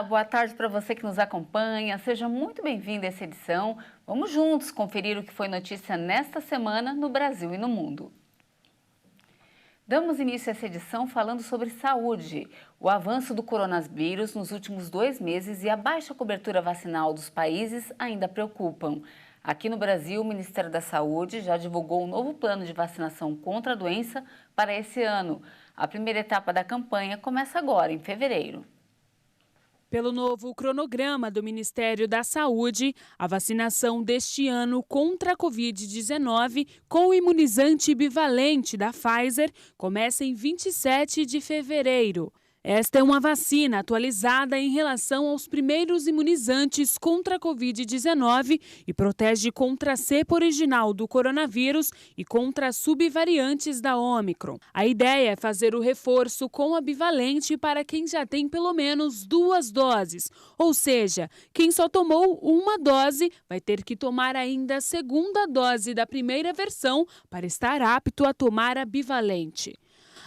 Olá, boa tarde para você que nos acompanha. Seja muito bem-vindo a essa edição. Vamos juntos conferir o que foi notícia nesta semana no Brasil e no mundo. Damos início a essa edição falando sobre saúde. O avanço do coronavírus nos últimos 2 meses e a baixa cobertura vacinal dos países ainda preocupam. Aqui no Brasil, o Ministério da Saúde já divulgou um novo plano de vacinação contra a doença para esse ano. A primeira etapa da campanha começa agora, em fevereiro. Pelo novo cronograma do Ministério da Saúde, a vacinação deste ano contra a Covid-19 com o imunizante bivalente da Pfizer começa em 27 de fevereiro. Esta é uma vacina atualizada em relação aos primeiros imunizantes contra a Covid-19 e protege contra a cepa original do coronavírus e contra as subvariantes da Ômicron. A ideia é fazer o reforço com a bivalente para quem já tem pelo menos 2 doses, ou seja, quem só tomou uma dose vai ter que tomar ainda a segunda dose da primeira versão para estar apto a tomar a bivalente.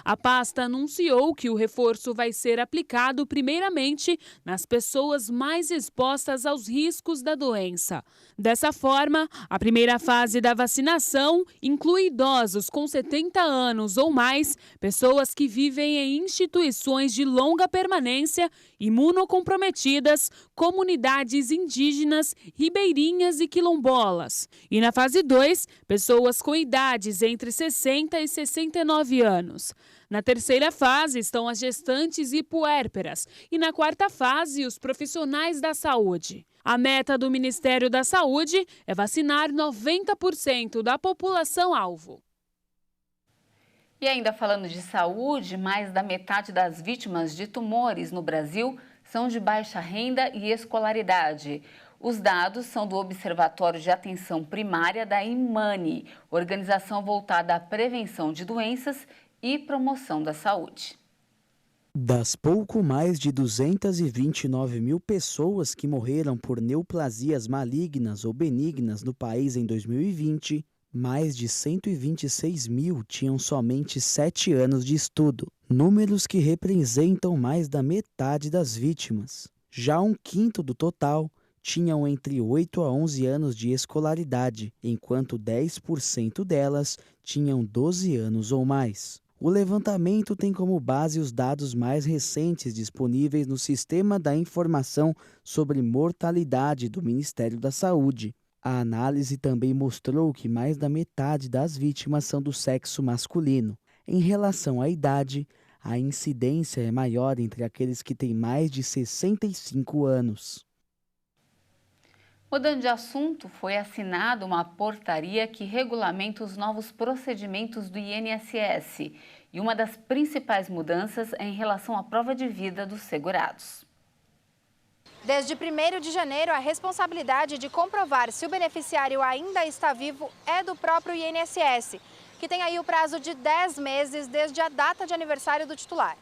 A pasta anunciou que o reforço vai ser aplicado primeiramente nas pessoas mais expostas aos riscos da doença. Dessa forma, a primeira fase da vacinação inclui idosos com 70 anos ou mais, pessoas que vivem em instituições de longa permanência, imunocomprometidas, comunidades indígenas, ribeirinhas e quilombolas. E na fase 2, pessoas com idades entre 60 e 69 anos. Na terceira fase estão as gestantes e puérperas e na quarta fase os profissionais da saúde. A meta do Ministério da Saúde é vacinar 90% da população-alvo. E ainda falando de saúde, mais da metade das vítimas de tumores no Brasil são de baixa renda e escolaridade. Os dados são do Observatório de Atenção Primária da Imane, organização voltada à prevenção de doenças e promoção da saúde. Das pouco mais de 229 mil pessoas que morreram por neoplasias malignas ou benignas no país em 2020, mais de 126 mil tinham somente 7 anos de estudo, números que representam mais da metade das vítimas. Já 1/5 do total tinham entre 8 a 11 anos de escolaridade, enquanto 10% delas tinham 12 anos ou mais. O levantamento tem como base os dados mais recentes disponíveis no Sistema da Informação sobre Mortalidade do Ministério da Saúde. A análise também mostrou que mais da metade das vítimas são do sexo masculino. Em relação à idade, a incidência é maior entre aqueles que têm mais de 65 anos. Mudando de assunto, foi assinada uma portaria que regulamenta os novos procedimentos do INSS. E uma das principais mudanças é em relação à prova de vida dos segurados. Desde 1º de janeiro, a responsabilidade de comprovar se o beneficiário ainda está vivo é do próprio INSS, que tem aí o prazo de 10 meses desde a data de aniversário do titular.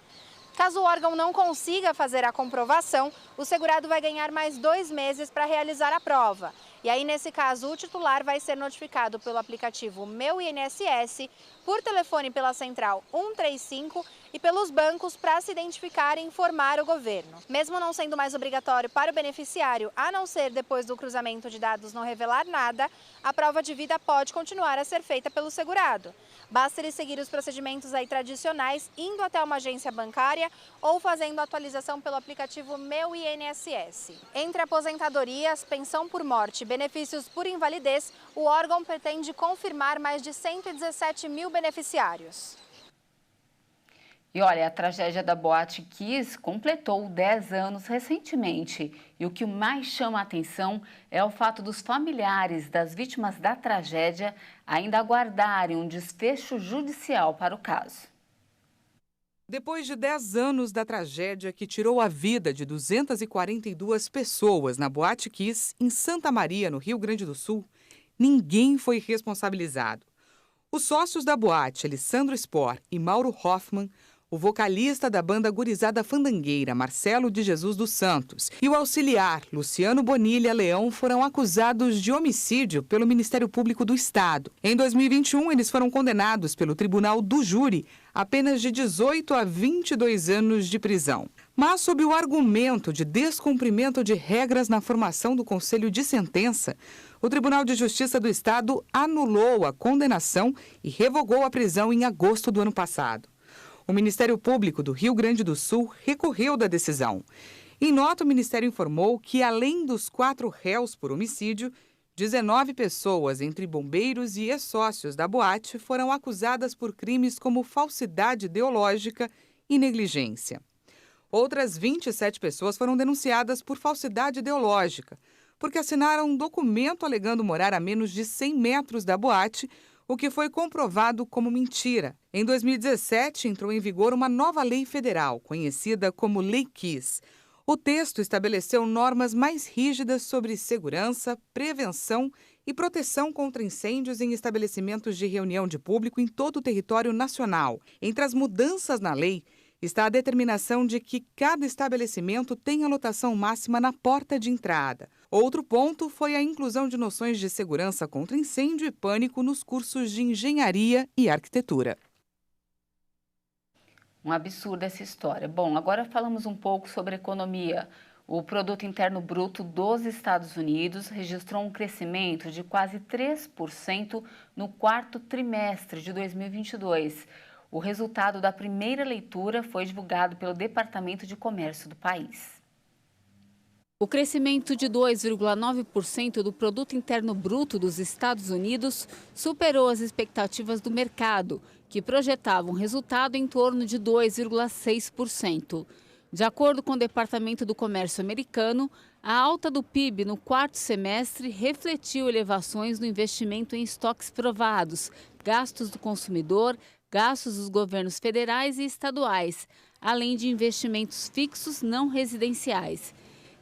Caso o órgão não consiga fazer a comprovação, o segurado vai ganhar mais 2 meses para realizar a prova. E aí, nesse caso, o titular vai ser notificado pelo aplicativo Meu INSS, por telefone pela central 135 e pelos bancos para se identificar e informar o governo. Mesmo não sendo mais obrigatório para o beneficiário, a não ser depois do cruzamento de dados não revelar nada, a prova de vida pode continuar a ser feita pelo segurado. Basta ele seguir os procedimentos aí tradicionais, indo até uma agência bancária ou fazendo a atualização pelo aplicativo Meu INSS. Entre aposentadorias, pensão por morte e benefícios por invalidez, o órgão pretende confirmar mais de 117 mil beneficiários. E olha, a tragédia da Boate Kiss completou 10 anos recentemente. E o que mais chama a atenção é o fato dos familiares das vítimas da tragédia ainda aguardarem um desfecho judicial para o caso. Depois de 10 anos da tragédia que tirou a vida de 242 pessoas na Boate Kiss, em Santa Maria, no Rio Grande do Sul, ninguém foi responsabilizado. Os sócios da boate, Alessandro Spor e Mauro Hoffman, o vocalista da banda gurizada fandangueira, Marcelo de Jesus dos Santos, e o auxiliar, Luciano Bonilha Leão, foram acusados de homicídio pelo Ministério Público do Estado. Em 2021, eles foram condenados pelo Tribunal do Júri a penas de 18 a 22 anos de prisão. Mas, sob o argumento de descumprimento de regras na formação do conselho de sentença, o Tribunal de Justiça do Estado anulou a condenação e revogou a prisão em agosto do ano passado. O Ministério Público do Rio Grande do Sul recorreu da decisão. Em nota, o Ministério informou que, além dos 4 réus por homicídio, 19 pessoas, entre bombeiros e ex-sócios da boate, foram acusadas por crimes como falsidade ideológica e negligência. Outras 27 pessoas foram denunciadas por falsidade ideológica, porque assinaram um documento alegando morar a menos de 100 metros da boate, o que foi comprovado como mentira. Em 2017, entrou em vigor uma nova lei federal, conhecida como Lei Kiss. O texto estabeleceu normas mais rígidas sobre segurança, prevenção e proteção contra incêndios em estabelecimentos de reunião de público em todo o território nacional. Entre as mudanças na lei está a determinação de que cada estabelecimento tenha lotação máxima na porta de entrada. Outro ponto foi a inclusão de noções de segurança contra incêndio e pânico nos cursos de engenharia e arquitetura. Um absurdo essa história. Bom, agora falamos um pouco sobre economia. O Produto Interno Bruto dos Estados Unidos registrou um crescimento de quase 3% no quarto trimestre de 2022. O resultado da primeira leitura foi divulgado pelo Departamento de Comércio do país. O crescimento de 2,9% do Produto Interno Bruto dos Estados Unidos superou as expectativas do mercado, que projetava um resultado em torno de 2,6%. De acordo com o Departamento do Comércio americano, a alta do PIB no quarto semestre refletiu elevações no investimento em estoques provados, gastos do consumidor, gastos dos governos federais e estaduais, além de investimentos fixos não residenciais.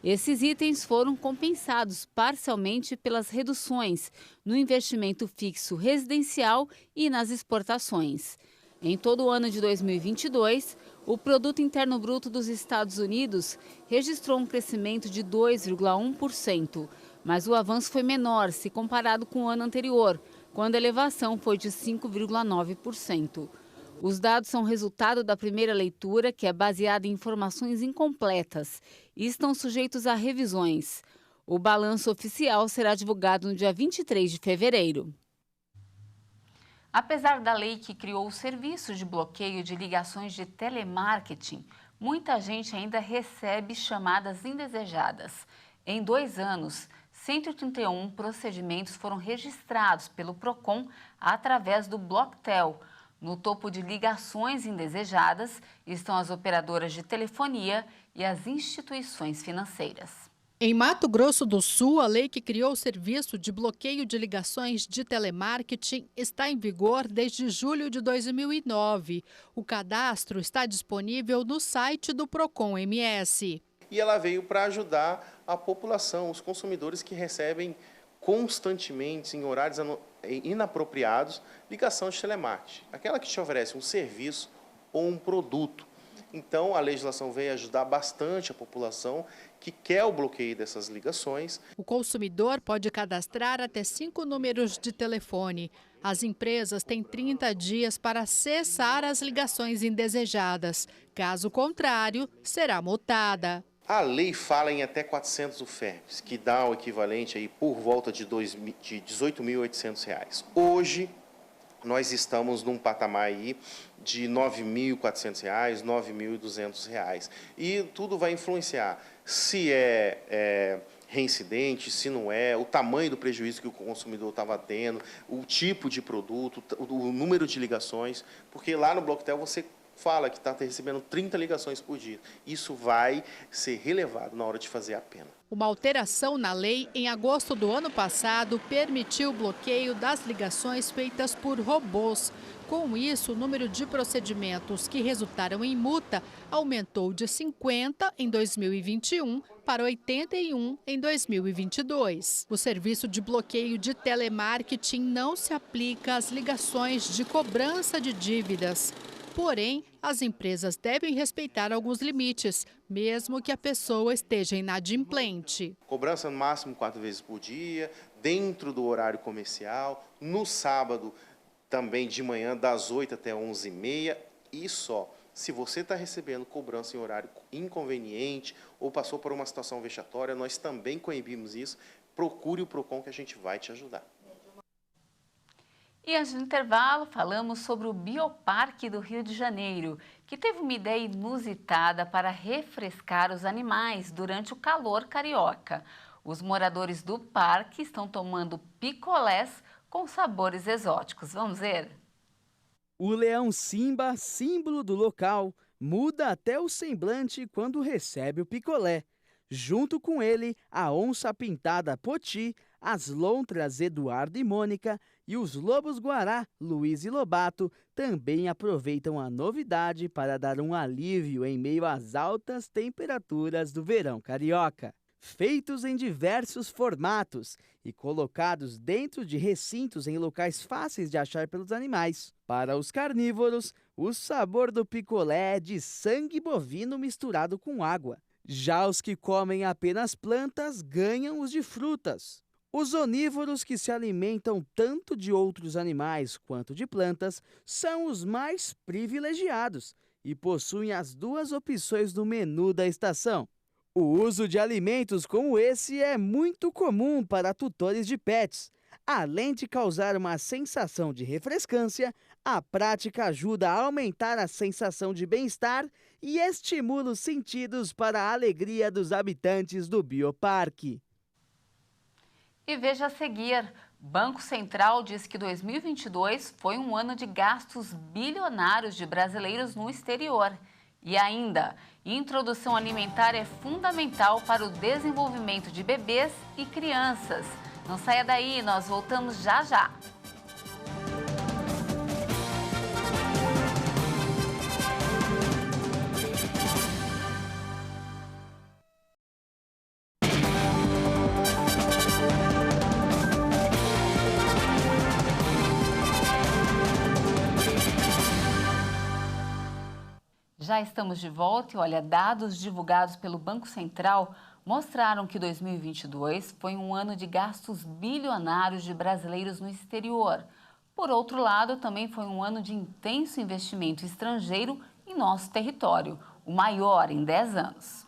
Esses itens foram compensados parcialmente pelas reduções no investimento fixo residencial e nas exportações. Em todo o ano de 2022, o Produto Interno Bruto dos Estados Unidos registrou um crescimento de 2,1%, mas o avanço foi menor se comparado com o ano anterior, quando a elevação foi de 5,9%. Os dados são resultado da primeira leitura, que é baseada em informações incompletas e estão sujeitos a revisões. O balanço oficial será divulgado no dia 23 de fevereiro. Apesar da lei que criou o serviço de bloqueio de ligações de telemarketing, muita gente ainda recebe chamadas indesejadas. Em 2 anos, 131 procedimentos foram registrados pelo PROCON através do Blocktel. No topo de ligações indesejadas estão as operadoras de telefonia e as instituições financeiras. Em Mato Grosso do Sul, a lei que criou o serviço de bloqueio de ligações de telemarketing está em vigor desde julho de 2009. O cadastro está disponível no site do PROCON MS. E ela veio para ajudar a população, os consumidores que recebem constantemente, em horários inapropriados, ligação de telemarketing. Aquela que te oferece um serviço ou um produto. Então, a legislação veio ajudar bastante a população que quer o bloqueio dessas ligações. O consumidor pode cadastrar até 5 números de telefone. As empresas têm 30 dias para cessar as ligações indesejadas. Caso contrário, será multada. A lei fala em até 400 UFERPs, que dá o equivalente aí por volta de R$ 18.800. Hoje, nós estamos num patamar aí de R$ 9.400, R$ 9.200. E tudo vai influenciar se é reincidente, se não é, o tamanho do prejuízo que o consumidor estava tendo, o tipo de produto, o número de ligações, porque lá no Blocktel você fala que está recebendo 30 ligações por dia. Isso vai ser relevado na hora de fazer a pena. Uma alteração na lei, em agosto do ano passado, permitiu o bloqueio das ligações feitas por robôs. Com isso, o número de procedimentos que resultaram em multa aumentou de 50 em 2021 para 81 em 2022. O serviço de bloqueio de telemarketing não se aplica às ligações de cobrança de dívidas. Porém, as empresas devem respeitar alguns limites, mesmo que a pessoa esteja inadimplente. Cobrança no máximo 4 vezes por dia, dentro do horário comercial, no sábado também de manhã, das 8 até 11h30 e só. Se você está recebendo cobrança em horário inconveniente ou passou por uma situação vexatória, nós também coibimos isso. Procure o PROCON que a gente vai te ajudar. E antes do intervalo, falamos sobre o Bioparque do Rio de Janeiro, que teve uma ideia inusitada para refrescar os animais durante o calor carioca. Os moradores do parque estão tomando picolés com sabores exóticos. Vamos ver? O leão Simba, símbolo do local, muda até o semblante quando recebe o picolé. Junto com ele, a onça pintada Poti, as lontras Eduardo e Mônica e os lobos-guará Luiz e Lobato também aproveitam a novidade para dar um alívio em meio às altas temperaturas do verão carioca. Feitos em diversos formatos e colocados dentro de recintos em locais fáceis de achar pelos animais. Para os carnívoros, o sabor do picolé é de sangue bovino misturado com água. Já os que comem apenas plantas ganham os de frutas. Os onívoros, que se alimentam tanto de outros animais quanto de plantas, são os mais privilegiados e possuem as duas opções no menu da estação. O uso de alimentos como esse é muito comum para tutores de pets. Além de causar uma sensação de refrescância, a prática ajuda a aumentar a sensação de bem-estar e estimula os sentidos para a alegria dos habitantes do Bioparque. E veja a seguir, Banco Central diz que 2022 foi um ano de gastos bilionários de brasileiros no exterior. E ainda, introdução alimentar é fundamental para o desenvolvimento de bebês e crianças. Não saia daí, nós voltamos já já. Já estamos de volta e olha, dados divulgados pelo Banco Central mostraram que 2022 foi um ano de gastos bilionários de brasileiros no exterior. Por outro lado, também foi um ano de intenso investimento estrangeiro em nosso território, o maior em 10 anos.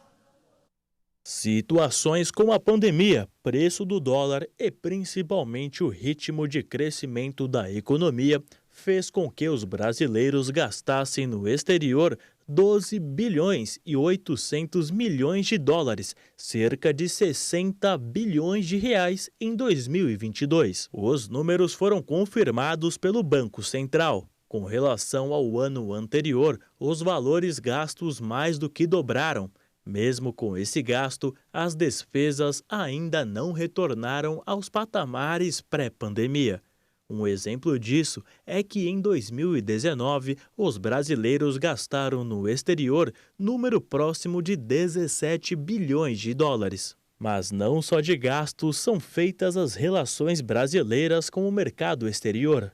Situações como a pandemia, preço do dólar e principalmente o ritmo de crescimento da economia fez com que os brasileiros gastassem no exterior 12 bilhões e 800 milhões de dólares, cerca de 60 bilhões de reais em 2022. Os números foram confirmados pelo Banco Central. Com relação ao ano anterior, os valores gastos mais do que dobraram. Mesmo com esse gasto, as despesas ainda não retornaram aos patamares pré-pandemia. Um exemplo disso é que em 2019, os brasileiros gastaram no exterior número próximo de 17 bilhões de dólares. Mas não só de gastos são feitas as relações brasileiras com o mercado exterior.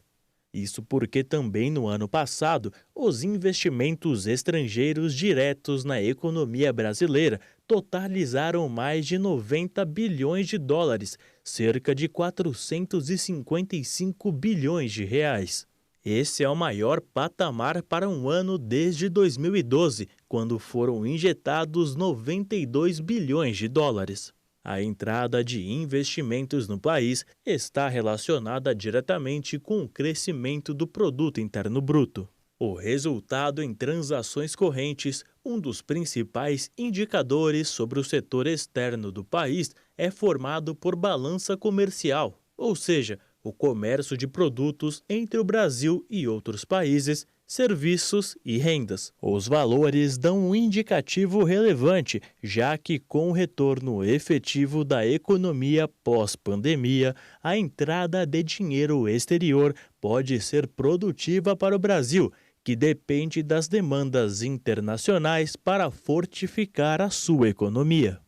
Isso porque também no ano passado, os investimentos estrangeiros diretos na economia brasileira totalizaram mais de 90 bilhões de dólares, cerca de 455 bilhões de reais. Esse é o maior patamar para um ano desde 2012, quando foram injetados 92 bilhões de dólares. A entrada de investimentos no país está relacionada diretamente com o crescimento do Produto Interno Bruto. O resultado em transações correntes, um dos principais indicadores sobre o setor externo do país, é formado por balança comercial, ou seja, o comércio de produtos entre o Brasil e outros países, serviços e rendas. Os valores dão um indicativo relevante, já que com o retorno efetivo da economia pós-pandemia, a entrada de dinheiro exterior pode ser produtiva para o Brasil, que depende das demandas internacionais para fortificar a sua economia.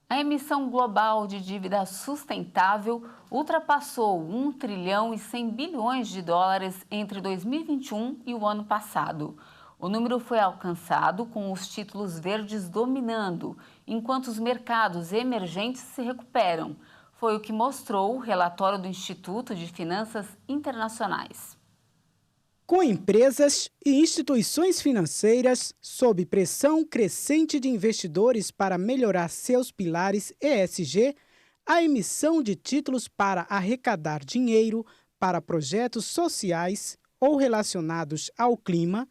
A emissão global de dívida sustentável ultrapassou 1 trilhão e 100 bilhões de dólares entre 2021 e o ano passado. O número foi alcançado com os títulos verdes dominando, enquanto os mercados emergentes se recuperam. Foi o que mostrou o relatório do Instituto de Finanças Internacionais. Com empresas e instituições financeiras sob pressão crescente de investidores para melhorar seus pilares ESG, a emissão de títulos para arrecadar dinheiro para projetos sociais ou relacionados ao clima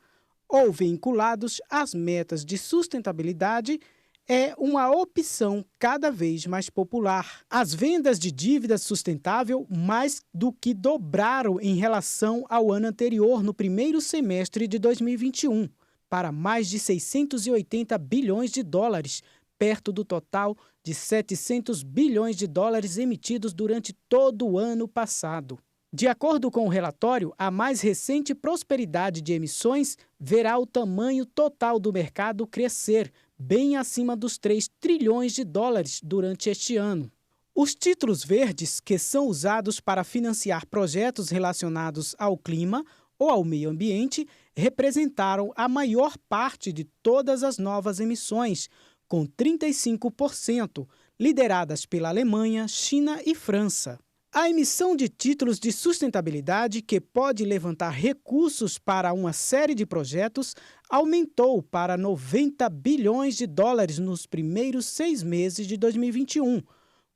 ou vinculados às metas de sustentabilidade é uma opção cada vez mais popular. As vendas de dívida sustentável mais do que dobraram em relação ao ano anterior no primeiro semestre de 2021, para mais de 680 bilhões de dólares, perto do total de 700 bilhões de dólares emitidos durante todo o ano passado. De acordo com o relatório, a mais recente prosperidade de emissões verá o tamanho total do mercado crescer, bem acima dos 3 trilhões de dólares durante este ano. Os títulos verdes, que são usados para financiar projetos relacionados ao clima ou ao meio ambiente, representaram a maior parte de todas as novas emissões, com 35%, lideradas pela Alemanha, China e França. A emissão de títulos de sustentabilidade, que pode levantar recursos para uma série de projetos, aumentou para 90 bilhões de dólares nos primeiros 6 meses de 2021,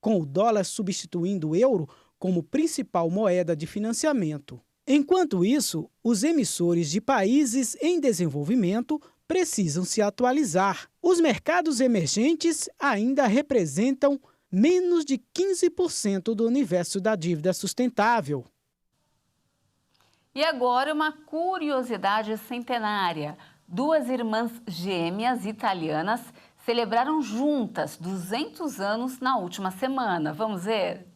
com o dólar substituindo o euro como principal moeda de financiamento. Enquanto isso, os emissores de países em desenvolvimento precisam se atualizar. Os mercados emergentes ainda representam menos de 15% do universo da dívida sustentável. E agora uma curiosidade centenária. 2 irmãs gêmeas italianas celebraram juntas 200 anos na última semana. Vamos ver?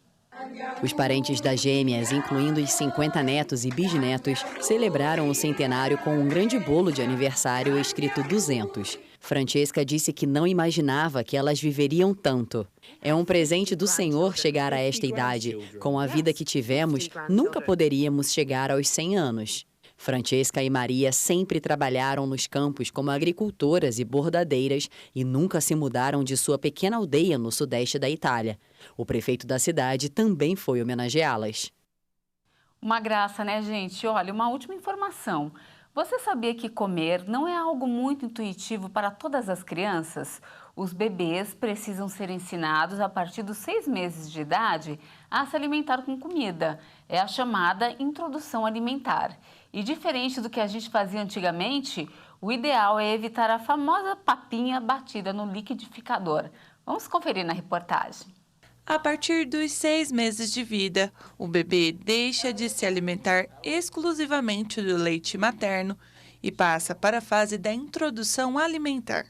Os parentes das gêmeas, incluindo os 50 netos e bisnetos, celebraram o centenário com um grande bolo de aniversário escrito 200. Francesca disse que não imaginava que elas viveriam tanto. É um presente do Senhor chegar a esta idade. Com a vida que tivemos, nunca poderíamos chegar aos 100 anos. Francesca e Maria sempre trabalharam nos campos como agricultoras e bordadeiras e nunca se mudaram de sua pequena aldeia no sudeste da Itália. O prefeito da cidade também foi homenageá-las. Uma graça, né, gente? Olha, uma última informação. Você sabia que comer não é algo muito intuitivo para todas as crianças? Os bebês precisam ser ensinados a partir dos 6 meses de idade a se alimentar com comida. É a chamada introdução alimentar. E diferente do que a gente fazia antigamente, o ideal é evitar a famosa papinha batida no liquidificador. Vamos conferir na reportagem. A partir dos 6 meses de vida, o bebê deixa de se alimentar exclusivamente do leite materno e passa para a fase da introdução alimentar.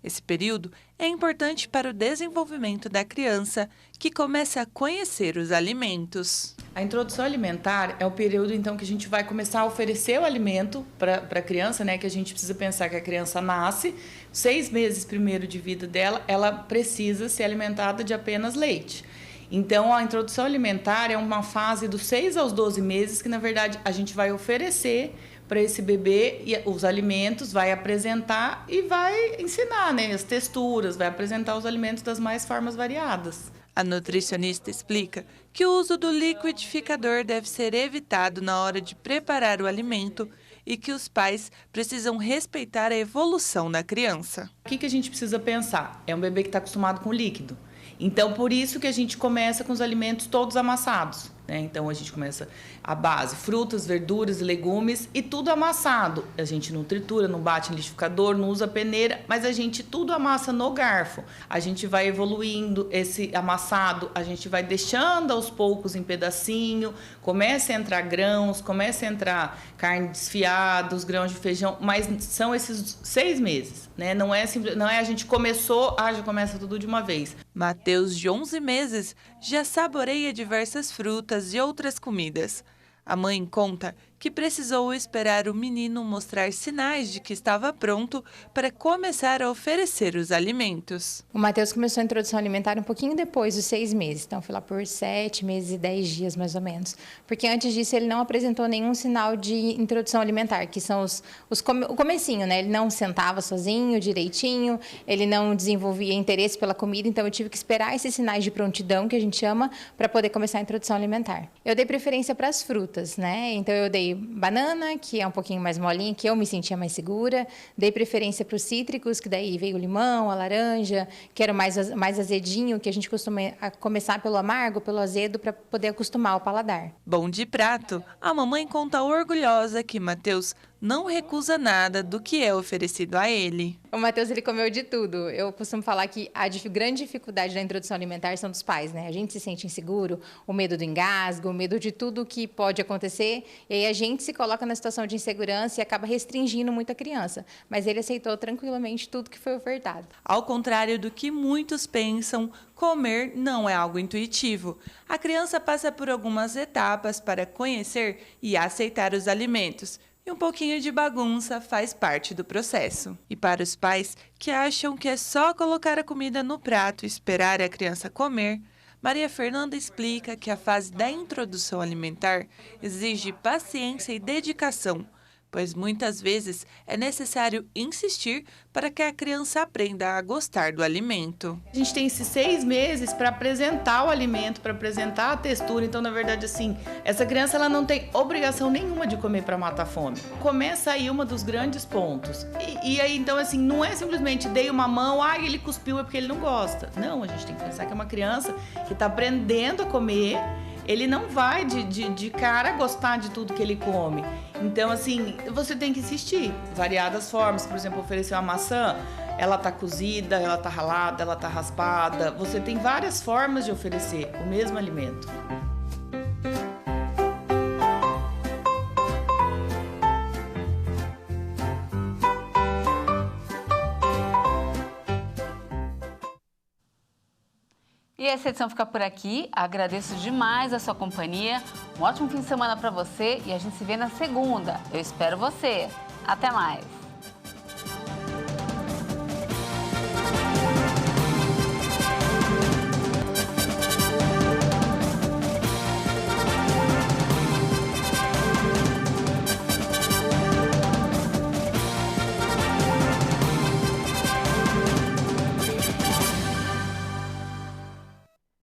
Esse período é importante para o desenvolvimento da criança, que começa a conhecer os alimentos. A introdução alimentar é o período, então, que a gente vai começar a oferecer o alimento para a criança, né? Que a gente precisa pensar que a criança nasce, 6 meses primeiro de vida dela, ela precisa ser alimentada de apenas leite. Então, a introdução alimentar é uma fase dos 6 aos 12 meses que, na verdade, a gente vai oferecer para esse bebê os alimentos, vai apresentar e vai ensinar, né, as texturas, vai apresentar os alimentos das mais formas variadas. A nutricionista explica que o uso do liquidificador deve ser evitado na hora de preparar o alimento e que os pais precisam respeitar a evolução da criança. O que a gente precisa pensar? É um bebê que está acostumado com líquido. Então, por isso que a gente começa com os alimentos todos amassados, né? Então, a gente começa a base, frutas, verduras, legumes e tudo amassado. A gente não tritura, não bate em liquidificador, não usa peneira, mas a gente tudo amassa no garfo. A gente vai evoluindo esse amassado, a gente vai deixando aos poucos em pedacinho, começa a entrar grãos, começa a entrar carne desfiada, os grãos de feijão, mas são esses 6 meses, né? Não é a gente começou, já começa tudo de uma vez. Mateus, de 11 meses, já saboreia diversas frutas e outras comidas. A mãe conta que precisou esperar o menino mostrar sinais de que estava pronto para começar a oferecer os alimentos. O Mateus começou a introdução alimentar um pouquinho depois dos 6 meses, então foi lá por 7 meses e 10 dias mais ou menos. Porque antes disso ele não apresentou nenhum sinal de introdução alimentar, que são o comecinho, né? Ele não sentava sozinho direitinho, ele não desenvolvia interesse pela comida, então eu tive que esperar esses sinais de prontidão, que a gente chama, para poder começar a introdução alimentar. Eu dei preferência para as frutas, né? Então eu dei dei banana, que é um pouquinho mais molinha, que eu me sentia mais segura. Dei preferência para os cítricos, que daí veio o limão, a laranja, que era mais azedinho, que a gente costuma começar pelo amargo, pelo azedo, para poder acostumar o paladar. Bom de prato, a mamãe conta orgulhosa que Matheus não recusa nada do que é oferecido a ele. O Matheus, ele comeu de tudo. Eu costumo falar que a grande dificuldade da introdução alimentar são dos pais, né? A gente se sente inseguro, o medo do engasgo, o medo de tudo que pode acontecer, e aí a gente se coloca na situação de insegurança e acaba restringindo muito a criança. Mas ele aceitou tranquilamente tudo que foi ofertado. Ao contrário do que muitos pensam, comer não é algo intuitivo. A criança passa por algumas etapas para conhecer e aceitar os alimentos. E um pouquinho de bagunça faz parte do processo. E para os pais que acham que é só colocar a comida no prato e esperar a criança comer, Maria Fernanda explica que a fase da introdução alimentar exige paciência e dedicação, pois muitas vezes é necessário insistir para que a criança aprenda a gostar do alimento. A gente tem esses 6 meses para apresentar o alimento, para apresentar a textura. Então, na verdade, assim, essa criança ela não tem obrigação nenhuma de comer para matar fome. Começa aí um dos grandes pontos. E aí, então, assim, não é simplesmente dei uma mão, ele cuspiu é porque ele não gosta. Não, a gente tem que pensar que é uma criança que está aprendendo a comer. Ele não vai de cara gostar de tudo que ele come. Então, assim, você tem que insistir. Variadas formas, por exemplo, oferecer uma maçã, ela tá cozida, ela tá ralada, ela tá raspada. Você tem várias formas de oferecer o mesmo alimento. E essa edição fica por aqui. Agradeço demais a sua companhia. Um ótimo fim de semana para você e a gente se vê na segunda. Eu espero você. Até mais.